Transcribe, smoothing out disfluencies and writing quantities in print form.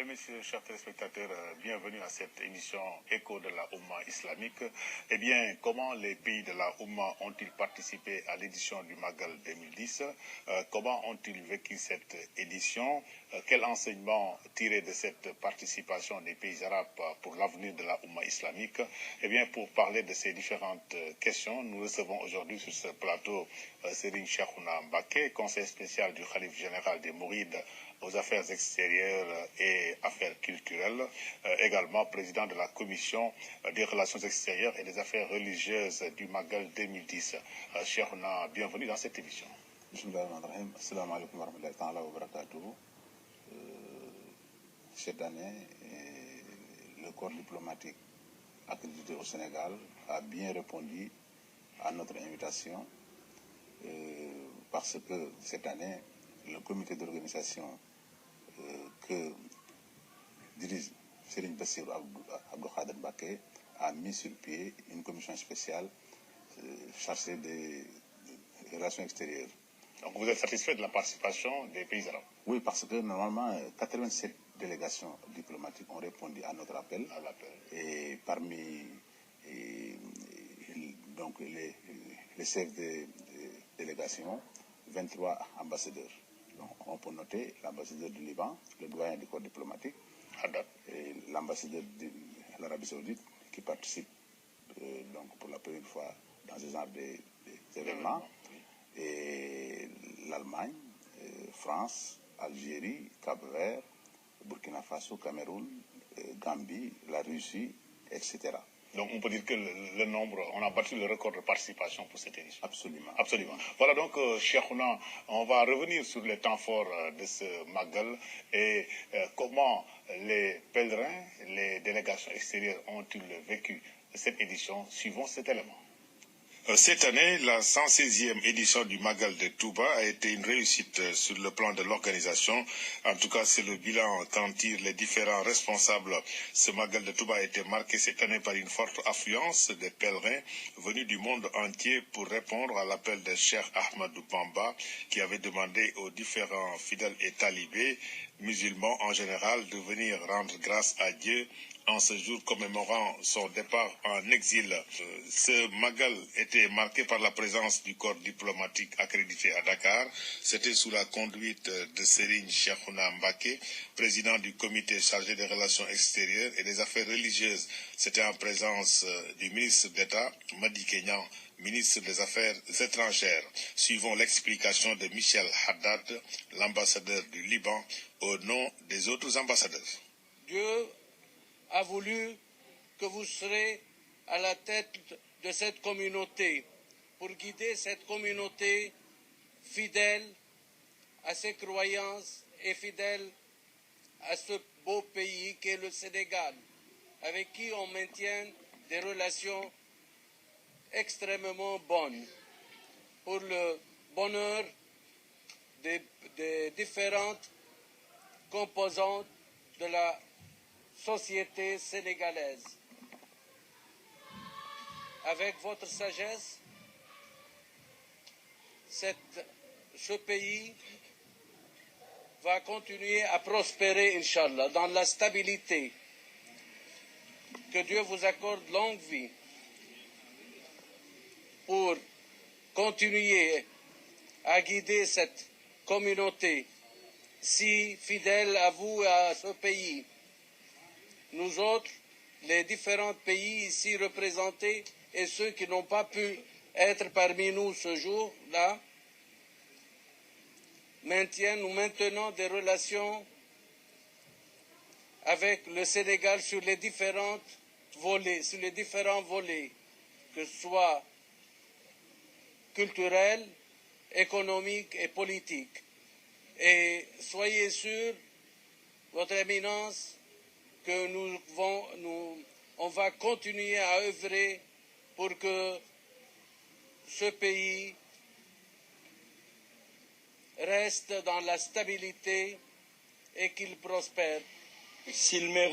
Mesdames, Messieurs, chers téléspectateurs, bienvenue à cette émission Écho de la Oumma islamique. Eh bien, comment les pays de la Oumma ont-ils participé à l'édition du Magal 2010? Comment ont-ils vécu cette édition? Quel enseignement tirer de cette participation des pays arabes pour l'avenir de la Oumma islamique? Eh bien, pour parler de ces différentes questions, nous recevons aujourd'hui sur ce plateau Serigne Cheikhouna Mbacké, conseiller spécial du Khalife général des Mourides aux affaires extérieures et affaires culturelles, également président de la commission des relations extérieures et des affaires religieuses du Magal 2010. Cheikhouna, bienvenue dans cette émission. Bismillahirrahmanirrahim. Assalamu alaikum wa rahmatullahi ta'ala wa barakatuhu. Cette année, le corps diplomatique accrédité au Sénégal a bien répondu à notre invitation parce que cette année, le comité d'organisation que dirige Serigne Bassirou Abdou Khadre Mbacké a mis sur pied une commission spéciale chargée des relations extérieures. Donc vous êtes satisfait de la participation des pays arabes? Oui, parce que normalement, 87 délégations diplomatiques ont répondu à notre appel. Et parmi donc les chefs de délégation, 23 ambassadeurs. Donc, on peut noter l'ambassadeur du Liban, le doyen du corps diplomatique, et l'ambassadeur de l'Arabie Saoudite qui participe donc pour la première fois dans ce genre d'événements, et l'Allemagne, France, Algérie, Cap-Vert, Burkina Faso, Cameroun, Gambie, la Russie, etc. Donc on peut dire que le nombre, on a battu le record de participation pour cette édition. Absolument. Absolument. Voilà donc, Cheikhouna, on va revenir sur les temps forts de ce Magal et comment les pèlerins, les délégations extérieures ont-ils vécu cette édition. Suivons cet élément. Cette année, la 116e édition du Magal de Touba a été une réussite sur le plan de l'organisation. En tout cas, c'est le bilan qu'en tirent les différents responsables. Ce Magal de Touba a été marqué cette année par une forte affluence des pèlerins venus du monde entier pour répondre à l'appel de Cheikh Ahmadou Bamba qui avait demandé aux différents fidèles et talibés, musulmans en général, de venir rendre grâce à Dieu en ce jour commémorant son départ en exil. Ce Magal était marqué par la présence du corps diplomatique accrédité à Dakar. C'était sous la conduite de Serigne Cheikhouna Mbacké, président du comité chargé des relations extérieures et des affaires religieuses. C'était en présence du ministre d'État, Madi Kenyan, ministre des Affaires étrangères. Suivons l'explication de Michel Haddad, l'ambassadeur du Liban, au nom des autres ambassadeurs. Dieu a voulu que vous serez à la tête de cette communauté pour guider cette communauté fidèle à ses croyances et fidèle à ce beau pays qu'est le Sénégal, avec qui on maintient des relations extrêmement bonnes pour le bonheur des différentes composantes de la société sénégalaise. Avec votre sagesse, ce pays va continuer à prospérer, Inch'Allah, dans la stabilité. Que Dieu vous accorde longue vie pour continuer à guider cette communauté si fidèle à vous et à ce pays. Nous autres, les différents pays ici représentés et ceux qui n'ont pas pu être parmi nous ce jour-là, nous maintenons des relations avec le Sénégal sur les différents volets, que ce soit culturels, économiques et politiques. Et soyez sûrs, Votre Éminence, que on va continuer à œuvrer pour que ce pays reste dans la stabilité et qu'il prospère. S'il m'est